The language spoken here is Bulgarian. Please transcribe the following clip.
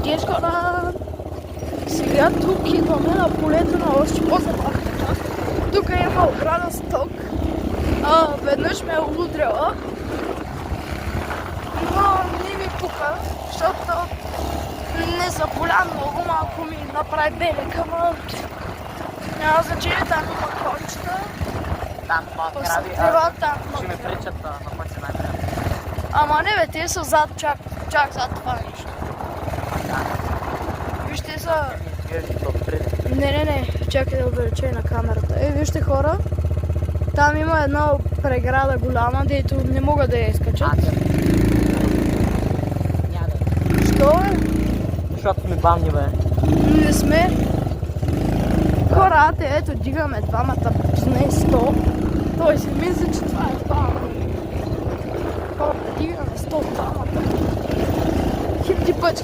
Щеш хора! Сега тук идваме на полето на още по-забавната част. Тук има ограда с ток. Веднъж ме е удряла. Но не ми пука, защото не заболя много, малко ми направи белек, ама няма значение, там има кончета. Там има крави, ще ме пречат на пътя най-прямо. Ама не бе, те са зад, чак зад това нещо. Вижте са... Не, чакай да увелича на камерата. Вижте хора, там има една преграда голяма, дето не могат да я изкачат. Що е? Защото сме бавни, бе. Не сме. Хора, ето дигаме двамата не 100. Той си мисли, че това е бавно. Хора, дигаме 100 двамата. Хипти пъти.